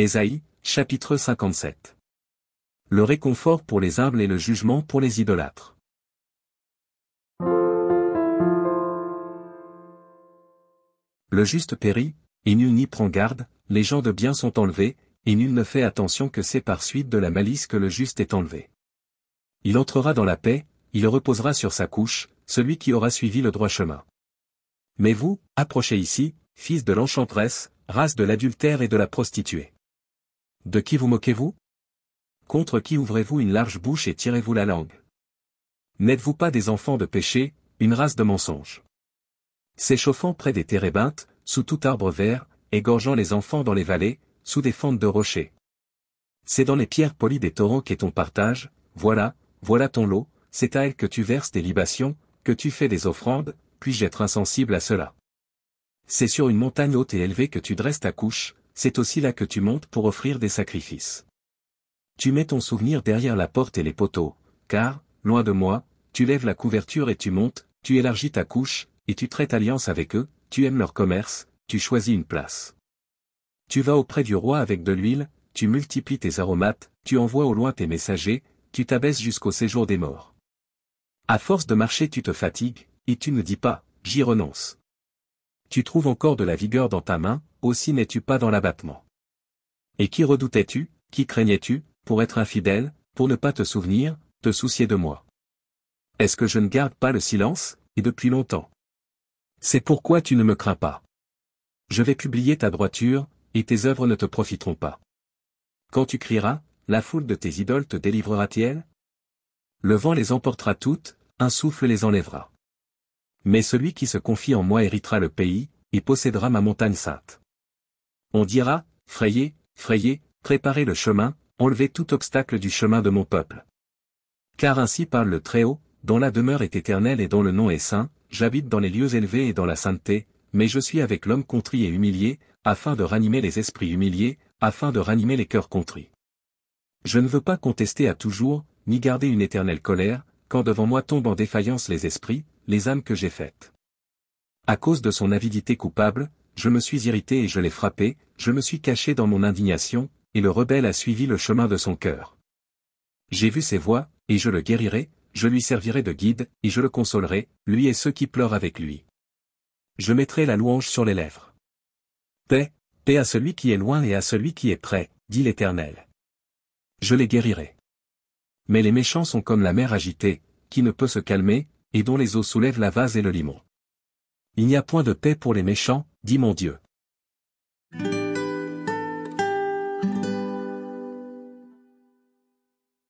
Ésaïe, chapitre 57. Le réconfort pour les humbles et le jugement pour les idolâtres. Le juste périt, et nul n'y prend garde, les gens de bien sont enlevés, et nul ne fait attention que c'est par suite de la malice que le juste est enlevé. Il entrera dans la paix, il reposera sur sa couche, celui qui aura suivi le droit chemin. Mais vous, approchez ici, fils de l'enchanteresse, race de l'adultère et de la prostituée. De qui vous moquez-vous? Contre qui ouvrez-vous une large bouche et tirez-vous la langue? N'êtes-vous pas des enfants de péché, une race de mensonges? S'échauffant près des térébintes, sous tout arbre vert, égorgeant les enfants dans les vallées, sous des fentes de rochers. C'est dans les pierres polies des torrents qu'est ton partage, voilà ton lot, c'est à elles que tu verses des libations, que tu fais des offrandes, puis-je être insensible à cela? C'est sur une montagne haute et élevée que tu dresses ta couche, c'est aussi là que tu montes pour offrir des sacrifices. Tu mets ton souvenir derrière la porte et les poteaux, car, loin de moi, tu lèves la couverture et tu montes, tu élargis ta couche, et tu traites alliance avec eux, tu aimes leur commerce, tu choisis une place. Tu vas auprès du roi avec de l'huile, tu multiplies tes aromates, tu envoies au loin tes messagers, tu t'abaisses jusqu'au séjour des morts. À force de marcher tu te fatigues, et tu ne dis pas, j'y renonce. Tu trouves encore de la vigueur dans ta main, aussi n'es-tu pas dans l'abattement. Et qui redoutais-tu, qui craignais-tu, pour être infidèle, pour ne pas te souvenir, te soucier de moi? Est-ce que je ne garde pas le silence, et depuis longtemps? C'est pourquoi tu ne me crains pas. Je vais publier ta droiture, et tes œuvres ne te profiteront pas. Quand tu crieras, la foule de tes idoles te délivrera-t-elle? Le vent les emportera toutes, un souffle les enlèvera. Mais celui qui se confie en moi héritera le pays, et possédera ma montagne sainte. On dira, frayez, préparez le chemin, enlevez tout obstacle du chemin de mon peuple. Car ainsi parle le Très-Haut, dont la demeure est éternelle et dont le nom est saint, j'habite dans les lieux élevés et dans la sainteté, mais je suis avec l'homme contrit et humilié, afin de ranimer les esprits humiliés, afin de ranimer les cœurs contrits. Je ne veux pas contester à toujours, ni garder une éternelle colère, quand devant moi tombent en défaillance les esprits, les âmes que j'ai faites. À cause de son avidité coupable, je me suis irrité et je l'ai frappé, je me suis caché dans mon indignation, et le rebelle a suivi le chemin de son cœur. J'ai vu ses voies, et je le guérirai, je lui servirai de guide, et je le consolerai, lui et ceux qui pleurent avec lui. Je mettrai la louange sur les lèvres. Paix, paix à celui qui est loin et à celui qui est près, dit l'Éternel. Je les guérirai. Mais les méchants sont comme la mer agitée, qui ne peut se calmer, et dont les eaux soulèvent la vase et le limon. Il n'y a point de paix pour les méchants, dit mon Dieu.